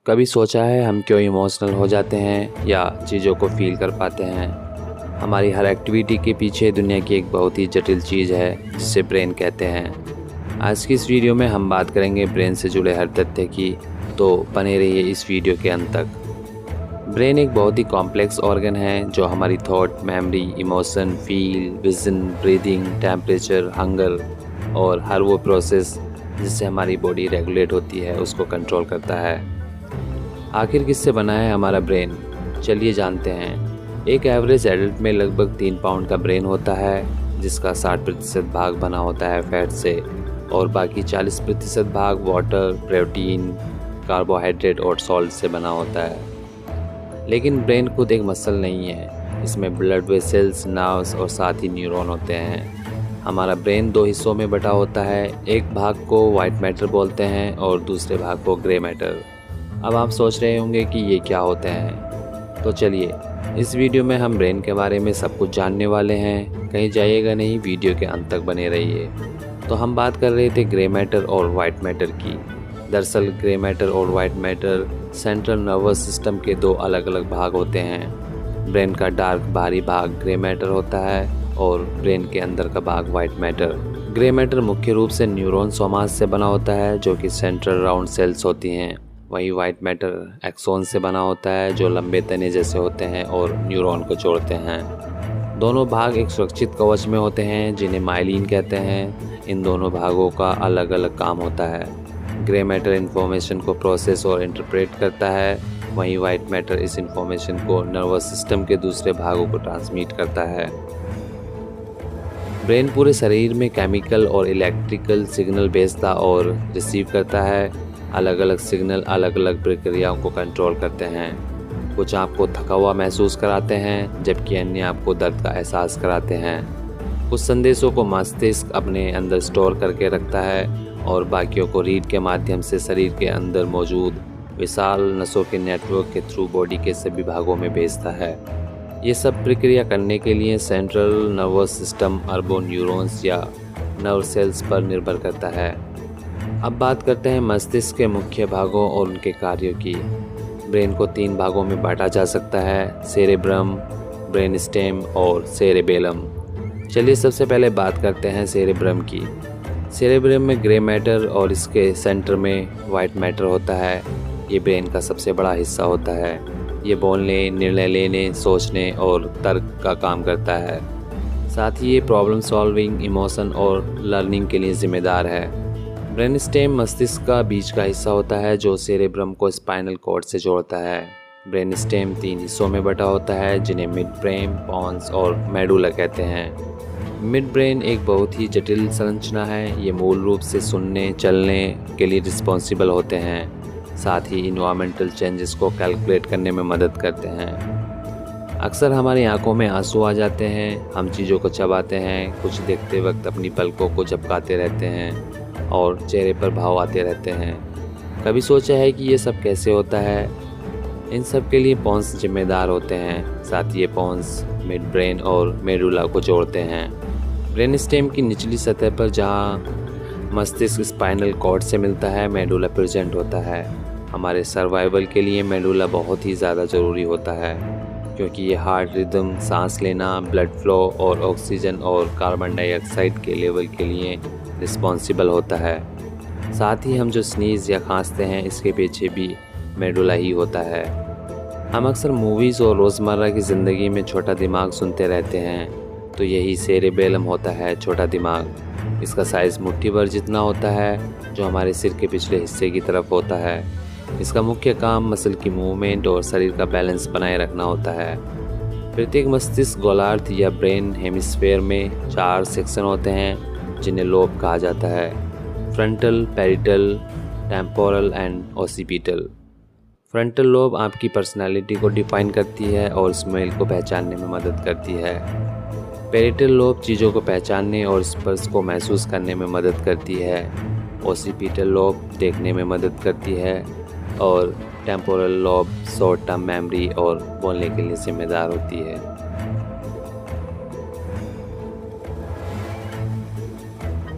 कभी सोचा है हम क्यों इमोशनल हो जाते हैं या चीज़ों को फील कर पाते हैं। हमारी हर एक्टिविटी के पीछे दुनिया की एक बहुत ही जटिल चीज़ है जिसे ब्रेन कहते हैं। आज की इस वीडियो में हम बात करेंगे ब्रेन से जुड़े हर तथ्य की, तो बने रहिए इस वीडियो के अंत तक। ब्रेन एक बहुत ही कॉम्प्लेक्स ऑर्गन है जो हमारी thought, memory, emotion, feel, vision, breathing, temperature, hunger और हर वो प्रोसेस जिससे हमारी बॉडी रेगुलेट होती है उसको कंट्रोल करता है। आखिर किससे बना है हमारा ब्रेन, चलिए जानते हैं। एक एवरेज एडल्ट में लगभग 3 पाउंड का ब्रेन होता है जिसका 60% भाग बना होता है फैट से और बाकी 40% भाग वाटर, प्रोटीन, कार्बोहाइड्रेट और सॉल्ट से बना होता है। लेकिन ब्रेन खुद एक मसल नहीं है, इसमें ब्लड वेसल्स, नर्व्स और साथ ही न्यूरॉन होते हैं। हमारा ब्रेन 2 हिस्सों में बटा होता है, एक भाग को वाइट मैटर बोलते हैं और दूसरे भाग को ग्रे मैटर। अब आप सोच रहे होंगे कि ये क्या होते हैं, तो चलिए इस वीडियो में हम ब्रेन के बारे में सब कुछ जानने वाले हैं। कहीं जाइएगा नहीं, वीडियो के अंत तक बने रहिए। तो हम बात कर रहे थे ग्रे मैटर और वाइट मैटर की। दरअसल ग्रे मैटर और white matter central nervous system के 2 अलग अलग भाग होते हैं। ब्रेन का डार्क बाहरी भाग ग्रे मैटर होता है और ब्रेन के अंदर का भाग वाइट मैटर। ग्रे मैटर मुख्य रूप से न्यूरॉन समाज से बना होता है जो कि सेंट्रल राउंड सेल्स होती हैं। वही वाइट मैटर एक्सोन से बना होता है जो लंबे तने जैसे होते हैं और न्यूरॉन को जोड़ते हैं। दोनों भाग एक सुरक्षित कवच में होते हैं जिन्हें माइलिन कहते हैं। इन दोनों भागों का अलग अलग काम होता है। ग्रे मैटर इन्फॉर्मेशन को प्रोसेस और इंटरप्रेट करता है, वहीं वाइट मैटर इस इन्फॉर्मेशन को नर्वस सिस्टम के दूसरे भागों को ट्रांसमिट करता है। ब्रेन पूरे शरीर में केमिकल और इलेक्ट्रिकल सिग्नल भेजता और रिसीव करता है। अलग अलग सिग्नल अलग अलग प्रक्रियाओं को कंट्रोल करते हैं। कुछ आपको थका हुआ महसूस कराते हैं जबकि अन्य आपको दर्द का एहसास कराते हैं। कुछ संदेशों को मस्तिष्क अपने अंदर स्टोर करके रखता है और बाकियों को रीढ़ के माध्यम से शरीर के अंदर मौजूद विशाल नसों के नेटवर्क के थ्रू बॉडी के सभी भागों में भेजता है। ये सब प्रक्रिया करने के लिए सेंट्रल नर्वस सिस्टम अरबों न्यूरॉन्स या नर्व सेल्स पर निर्भर करता है। अब बात करते हैं मस्तिष्क के मुख्य भागों और उनके कार्यों की। ब्रेन को 3 भागों में बांटा जा सकता है, सेरेब्रम, ब्रेन स्टेम और सेरेबेलम। चलिए सबसे पहले बात करते हैं सेरेब्रम की। सेरेब्रम में ग्रे मैटर और इसके सेंटर में वाइट मैटर होता है। ये ब्रेन का सबसे बड़ा हिस्सा होता है। ये बोलने, निर्णय लेने, सोचने और तर्क का काम करता है। साथ ही ये प्रॉब्लम सॉल्विंग, इमोशन और लर्निंग के लिए जिम्मेदार है। ब्रेन स्टेम मस्तिष्क का बीच का हिस्सा होता है जो सेरेब्रम को स्पाइनल कॉर्ड से जोड़ता है। ब्रेन स्टेम 3 हिस्सों में बटा होता है जिन्हें मिड ब्रेन, पॉन्स और मेडुला कहते हैं। मिड ब्रेन एक बहुत ही जटिल संरचना है। ये मूल रूप से सुनने, चलने के लिए रिस्पॉन्सिबल होते हैं। साथ ही इन्वायरमेंटल चेंजेस को कैलकुलेट करने में मदद करते हैं। अक्सर हमारी आंखों में आंसू आ जाते हैं, हम चीज़ों को चबाते हैं, कुछ देखते वक्त अपनी पलकों को झपकाते रहते हैं और चेहरे पर भाव आते रहते हैं। कभी सोचा है कि ये सब कैसे होता है? इन सब के लिए पॉन्स जिम्मेदार होते हैं। साथ ही ये पॉन्स मिड ब्रेन और मेडुला को जोड़ते हैं। ब्रेन स्टेम की निचली सतह पर जहाँ मस्तिष्क स्पाइनल कॉर्ड से मिलता है, मेडुला प्रेजेंट होता है। हमारे सर्वाइवल के लिए मेडुला बहुत ही ज़्यादा ज़रूरी होता है क्योंकि ये हार्ट रिदम, सांस लेना, ब्लड फ्लो और ऑक्सीजन और कार्बन डाइऑक्साइड के लेवल के लिए रिस्पॉन्सिबल होता है। साथ ही हम जो स्नीज़ या खांसते हैं इसके पीछे भी मेडुला ही होता है। हम अक्सर मूवीज़ और रोज़मर्रा की ज़िंदगी में छोटा दिमाग सुनते रहते हैं, तो यही सेरेबेलम होता है, छोटा दिमाग। इसका साइज़ मुट्ठी भर जितना होता है जो हमारे सिर के पिछले हिस्से की तरफ होता है। इसका मुख्य काम मसल की मूवमेंट और शरीर का बैलेंस बनाए रखना होता है। प्रत्येक मस्तिष्क गोलार्ध या ब्रेन हेमिस्फेयर में 4 सेक्शन होते हैं जिन्हें लोब कहा जाता है: frontal, parietal, temporal and occipital. Frontal lobe आपकी पर्सनालिटी को डिफाइन करती है और स्मेल को पहचानने में मदद करती है। पैरिटल लोब चीज़ों को पहचानने और स्पर्श को महसूस करने में मदद करती है। ओसिपिटल लोब देखने में मदद करती है और temporal lobe short term memory और बोलने के लिए जिम्मेदार होती है।